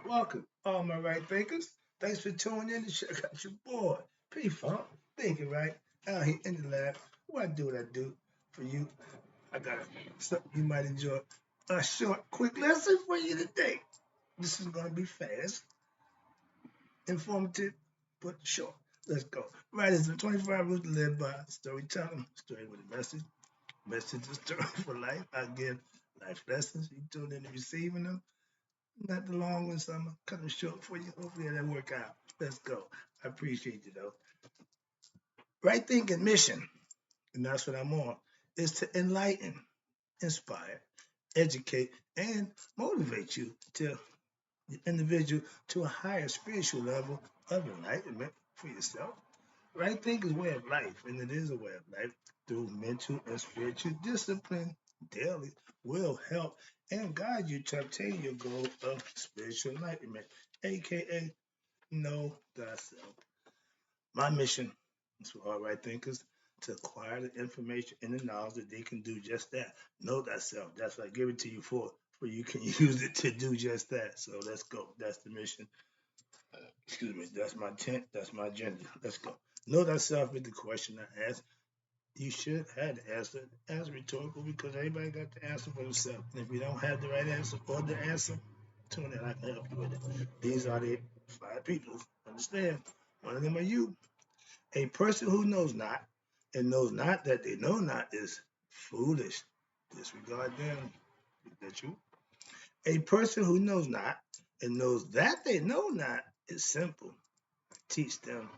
Welcome, all my right thinkers. Thanks for tuning in to check out your boy, P Funk, thinking right, out here in the lab. What I do for you. I got something you might enjoy. A short, quick lesson for you today. This is going to be fast, informative, but short. Let's go. Right, it's the 25 rules to live by storytelling, story with a message. Message is story for life. I give life lessons. You tune in to receiving them. Not the long ones, so I'm gonna cut them short for you. Hopefully that'll work out. Let's go. I appreciate you though. Right thinking mission, and that's what I'm on, is to enlighten, inspire, educate, and motivate you to the individual to a higher spiritual level of enlightenment for yourself. Right thinking is a way of life, and it is a way of life through mental and spiritual discipline daily will help and guide you to obtain your goal of spiritual enlightenment, aka know thyself. My mission is for all right thinkers to acquire the information and the knowledge that they can do just that. Know thyself. That's what I give it to you for you can use it to do just that. So let's go. That's the mission. Excuse me. That's my intent. That's my agenda. Let's go. Know thyself is the question I ask. You should have the answer as rhetorical because everybody got the answer for themselves. And if you don't have the right answer or the answer, tune in. I can help you with it. These are the five people. Understand? One of them are you. A person who knows not and knows not that they know not is foolish. Disregard them. Is that you? A person who knows not and knows that they know not is simple. Teach them.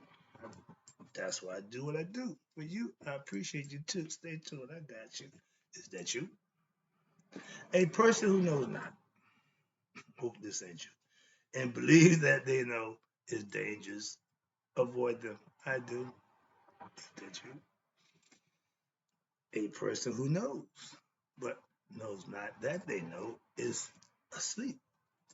That's why I do what I do. For you, I appreciate you too. Stay tuned. I got you. Is that you? A person who knows not, hope this ain't you, and believes that they know is dangerous. Avoid them. I do. Is that you? A person who knows, but knows not that they know is asleep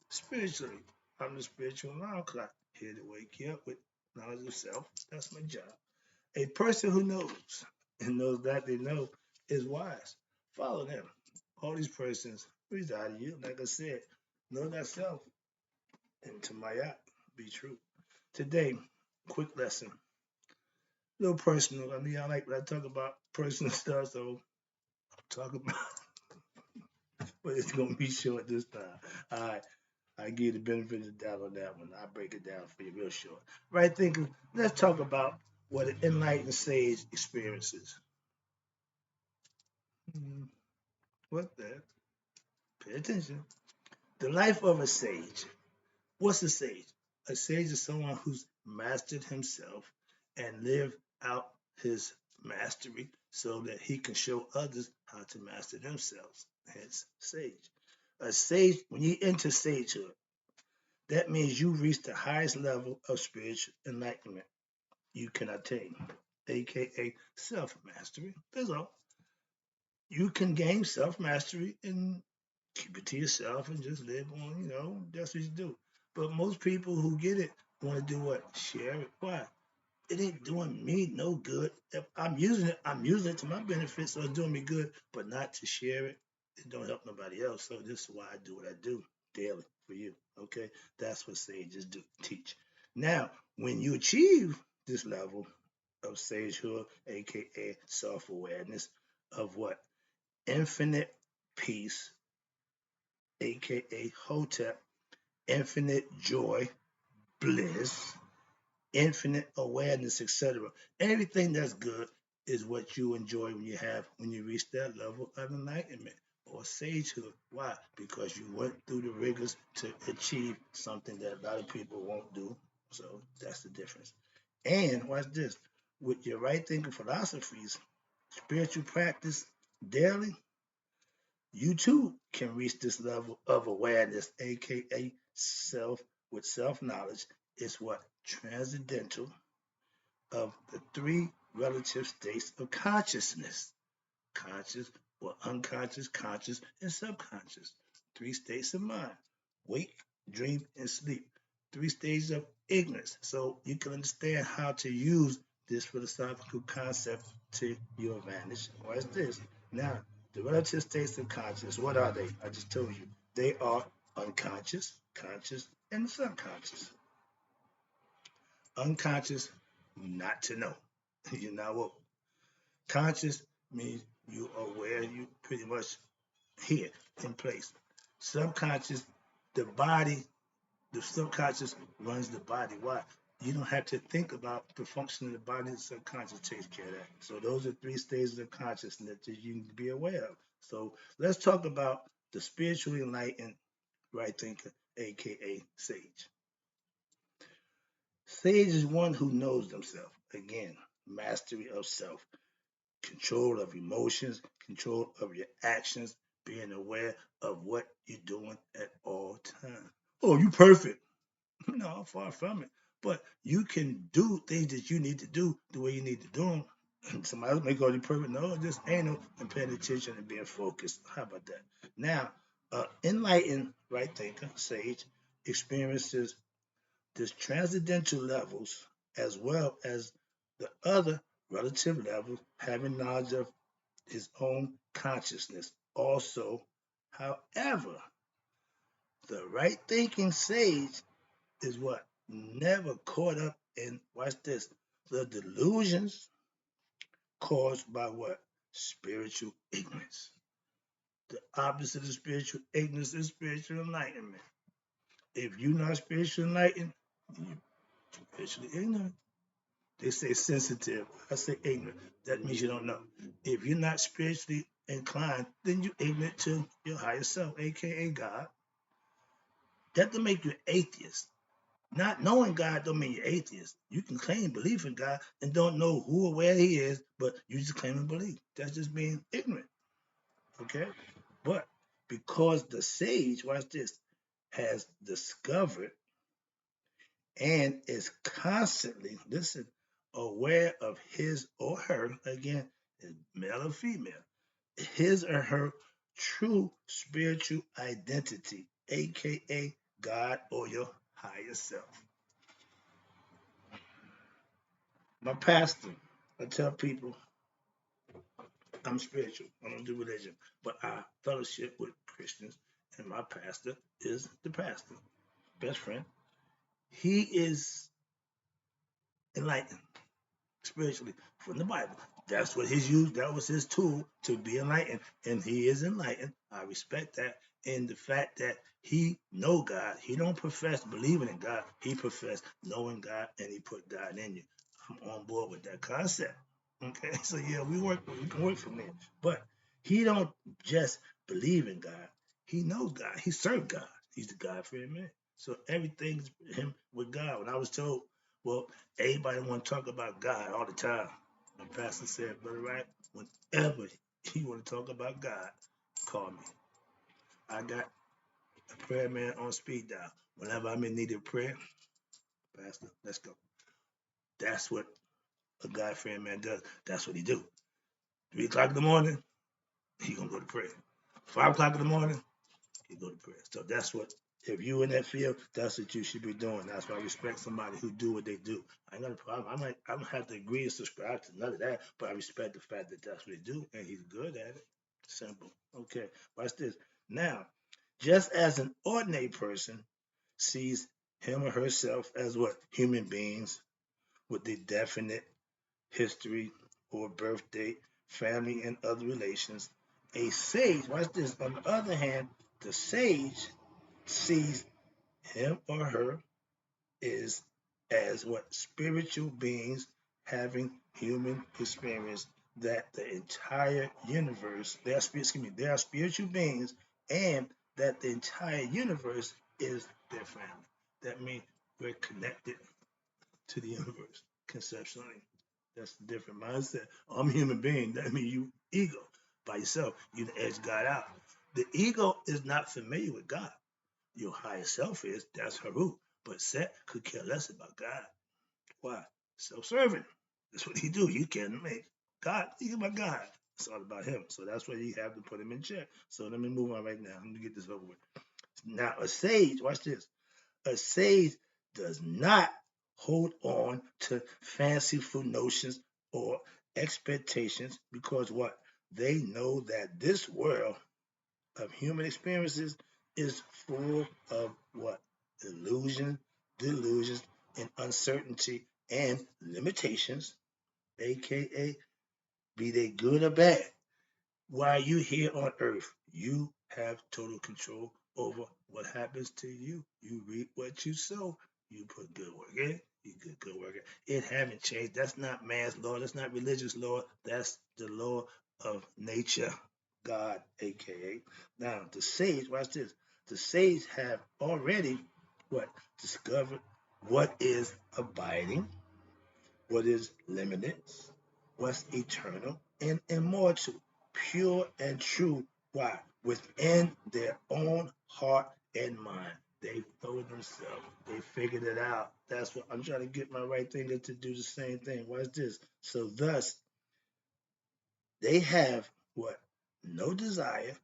spiritually. I'm the spiritual alarm clock here to wake you up with knowledge of self. That's my job. A person who knows and knows that they know is wise. Follow them. All these persons reside in you. Like I said, know thyself and to my yacht, be true. Today, quick lesson. A little personal. I mean, I like when I talk about personal stuff, so talk about, but it's gonna be short this time. All right, I give you the benefit of the doubt on that one. I break it down for you real short. Right thinking. Let's talk about what an enlightened sage experiences. Hmm, what the? Pay attention. The life of a sage. What's a sage? A sage is someone who's mastered himself and lived out his mastery so that he can show others how to master themselves. Hence, sage. A sage, when you enter sagehood, that means you reach the highest level of spiritual enlightenment you can attain, aka self mastery. That's all. You can gain self mastery and keep it to yourself and just live on, that's what you do. But most people who get it want to do what? Share it. Why? It ain't doing me no good. If I'm using it to my benefit, so it's doing me good, but not to share it. It don't help nobody else. So this is why I do what I do daily for you. Okay? That's what sages do teach. Now, when you achieve this level of sagehood, aka self-awareness, of what? Infinite peace, aka Hotep, infinite joy, bliss, infinite awareness, etc. Everything that's good is what you enjoy when you reach that level of enlightenment or sagehood. Why? Because you went through the rigors to achieve something that a lot of people won't do. So that's the difference. And watch this. With your right thinking philosophies, spiritual practice daily, you too can reach this level of awareness, aka self with self-knowledge, is what? Transcendental of the three relative states of consciousness: conscious or unconscious, conscious, and subconscious. Three states of mind: wake, dream, and sleep. Three stages of ignorance. So you can understand how to use this philosophical concept to your advantage. Watch this. Now, the relative states of consciousness, what are they? I just told you. They are unconscious. conscious and subconscious. Unconscious, not to know. You're not woke. Conscious means you are aware, you pretty much here in place. Subconscious, the body, the subconscious runs the body. Why? You don't have to think about the function of the body. The subconscious takes care of that. So those are three stages of consciousness that you need to be aware of. So let's talk about the spiritually enlightened right thinker, aka sage. Sage is one who knows themselves. Again, mastery of self, control of emotions, control of your actions, being aware of what you're doing at all times. Oh, you perfect. No, far from it. But you can do things that you need to do the way you need to do them. Somebody else may go, you perfect. No, just anal and paying attention and being focused. How about that? Now, enlightened right thinker, sage, experiences this transcendental levels as well as the other relative levels, having knowledge of his own consciousness. Also, however, the right thinking sage is what? Never caught up in, watch this, the delusions caused by what? Spiritual ignorance. The opposite of spiritual ignorance is spiritual enlightenment. If you're not spiritually enlightened, you're spiritually ignorant. They say sensitive. I say ignorant. That means you don't know. If you're not spiritually inclined, then you're ignorant to your higher self, aka God. That don't make you an atheist. Not knowing God don't mean you're atheist. You can claim belief in God and don't know who or where He is, but you just claim and believe. That's just being ignorant. Okay? But because the sage, watch this, has discovered and is constantly, listen, aware of his or her, again, male or female, his or her true spiritual identity, aka God or your higher self. My pastor, I tell people I'm spiritual. I don't do religion, but I fellowship with Christians, and my pastor is the pastor, best friend. He is enlightened spiritually from the Bible. That's what his use. That was his tool to be enlightened, and he is enlightened. I respect that, and the fact that he know God. He don't profess believing in God. He profess knowing God, and he put God in you. I'm on board with that concept. Okay, so yeah, we can work from there. But he don't just believe in God. He knows God. He served God. He's the God fearing man. So everything's him with God. When I was told, well, everybody want to talk about God all the time. My pastor said, Brother Wright, whenever you want to talk about God, call me. I got a prayer man on speed dial. Whenever I'm in need of prayer, Pastor, let's go. That's what a God fearing man does. That's what he do. 3 o'clock in the morning, he gonna go to prayer. 5 o'clock in the morning, he go to prayer. So that's what, if you in that field, that's what you should be doing. That's why I respect somebody who do what they do. I ain't got a problem. I don't have to agree and subscribe to none of that, but I respect the fact that that's what they do, and he's good at it. Simple. Okay, watch this. Now, just as an ordinary person sees him or herself as what? Human beings with a definite history or birth date, family, and other relations. A sage, watch this, on the other hand, the sage sees him or her is as what? Spiritual beings having human experience, that the entire universe, they are spiritual beings, and that the entire universe is their family. That means we're connected to the universe conceptually. That's a different mindset. I'm a human being. That means you ego by yourself. You edge God out. The ego is not familiar with God. Your higher self is. That's Haru. But Set could care less about God. Why? Self-serving. That's what he do. You can't make God. Think about God. It's all about him. So that's why you have to put him in check. So let me move on right now. Let me get this over with. Now, a sage, watch this. A sage does not hold on to fanciful notions or expectations, because what? They know that this world of human experiences is full of what? illusion, delusions, and uncertainty and limitations, aka be they good or bad. While you here on earth, you have total control over what happens to you. You reap what you sow. You put good work in, you get good work in. It haven't changed. That's not man's law. That's not religious law. That's the law of nature, God, aka. Now, the sage, watch this. The sage have already what discovered what is abiding, what is limitless, what's eternal and immortal, pure and true. Why? Within their own heart and mind. They know it themselves. They figured it out. That's what I'm trying to get my right thinker to do the same thing. Watch this. So thus, they have what? No desire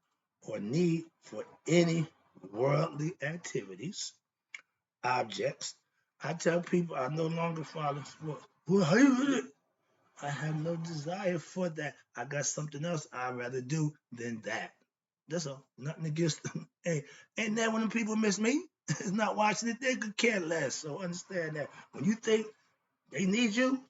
or need for any worldly activities, objects. I tell people I no longer follow sports. Well, how you with it? I have no desire for that. I got something else I'd rather do than that. That's all. Nothing against them. Hey, ain't that when the people miss me? It's not watching it. They could care less. So understand that. When you think they need you,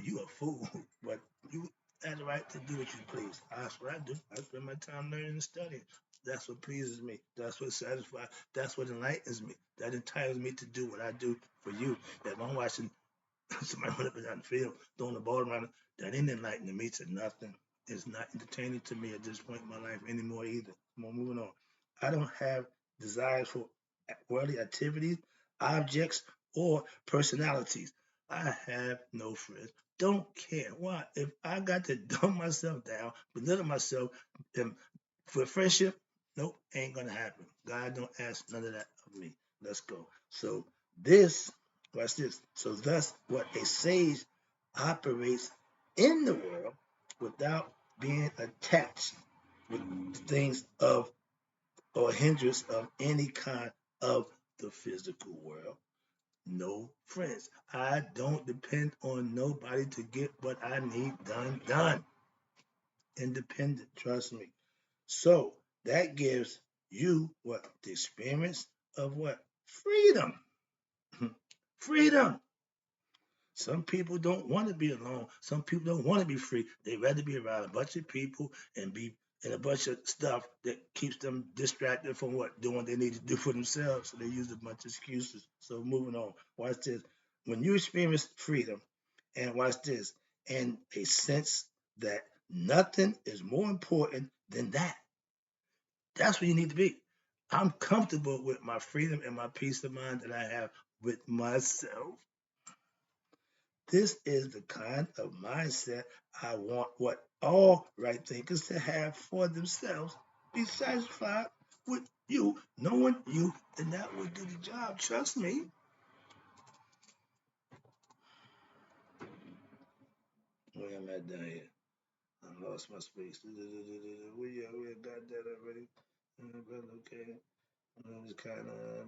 you a fool. But you have the right to do what you please. That's what I do. I spend my time learning and studying. That's what pleases me. That's what satisfies. That's what enlightens me. That entitles me to do what I do for you. If I'm watching somebody went up and down the field, throwing the ball around. That ain't enlightening me to nothing. It's not entertaining to me at this point in my life anymore either. Come on, moving on. I don't have desires for worldly activities, objects, or personalities. I have no friends. Don't care. Why? If I got to dumb myself down, belittle myself, and for friendship, nope, ain't gonna happen. God don't ask none of that of me. Let's go. So this Watch this. So thus, what a sage operates in the world without being attached with things of or hindrance of any kind of the physical world. No friends. I don't depend on nobody to get what I need done. Independent, trust me. So that gives you what? The experience of what? Freedom. Freedom. Some people don't want to be alone. Some people don't want to be free. They'd rather be around a bunch of people and be in a bunch of stuff that keeps them distracted from what doing what they need to do for themselves. So they use a bunch of excuses. So moving on. Watch this. When you experience freedom, and watch this, and a sense that nothing is more important than that. That's where you need to be. I'm comfortable with my freedom and my peace of mind that I have with myself. This is the kind of mindset I want what all right thinkers to have for themselves. Be satisfied with you, knowing you, and that will do the job. Trust me. Where am I down here? I lost my space. We got that already. Okay.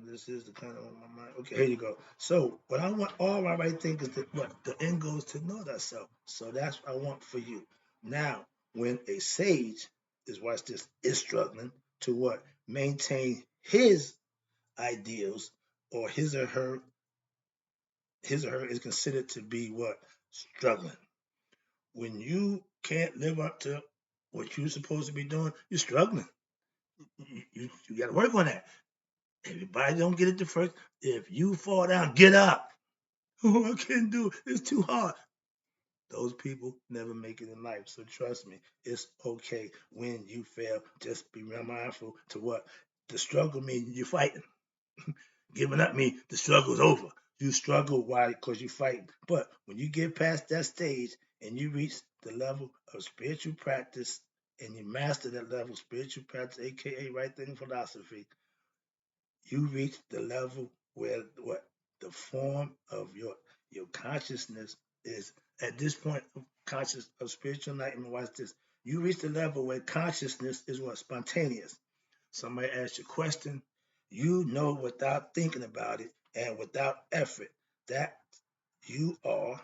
This is the kind of on my mind. Okay, here you go. So, what I want all my right thinkers to what the end goal is to know thyself. So that's what I want for you. Now, when a sage is watch this is struggling to what maintain his ideals or his or her is considered to be what struggling. When you can't live up to what you're supposed to be doing, you're struggling. You got to work on that. Everybody don't get it the first. If you fall down, get up. Oh, I can't do it. It's too hard. Those people never make it in life. So trust me, it's okay when you fail. Just be mindful to what the struggle means you're fighting. Giving up means the struggle's over. You struggle why? Because you're fighting. But when you get past that stage and you reach the level of spiritual practice and you master that level of spiritual practice, aka right thinking philosophy, you reach the level where what the form of your consciousness is at this point of conscious of spiritual enlightenment. Watch this. You reach the level where consciousness is what spontaneous. Somebody asks you a question, you know without thinking about it and without effort that you are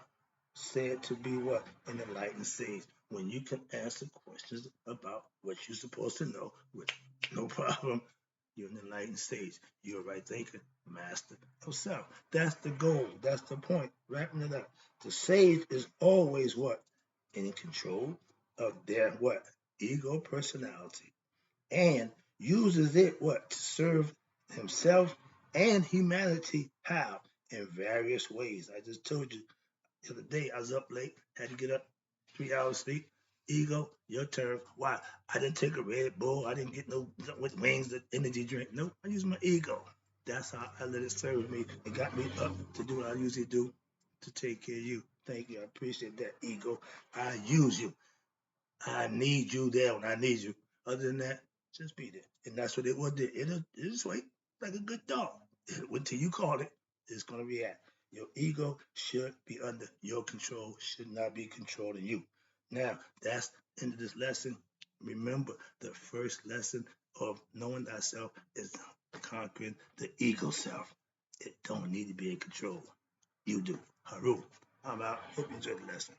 said to be what an enlightened sage when you can answer questions about what you're supposed to know with no problem You're an enlightened sage. You're a right thinker, master of self. That's the goal. That's the point. Wrapping it up. The sage is always what? In control of their what? Ego personality. And uses it what? To serve himself and humanity. How? In various ways. I just told you the other day I was up late, had to get up 3 hours sleep. Ego, your turn. Why? I didn't take a Red Bull. I didn't get no with wings, the energy drink. Nope, I use my ego. That's how I let it serve me. It got me up to do what I usually do to take care of you. Thank you. I appreciate that, ego. I use you. I need you there when I need you. Other than that, just be there. And that's what it will do. It'll just wait like a good dog. Until you call it, it's going to react. Your ego should be under your control, should not be controlling you. Now, that's the end of this lesson. Remember, the first lesson of knowing thyself is conquering the ego self. It don't need to be in control. You do. Haru. I'm out. Hope you enjoyed the lesson.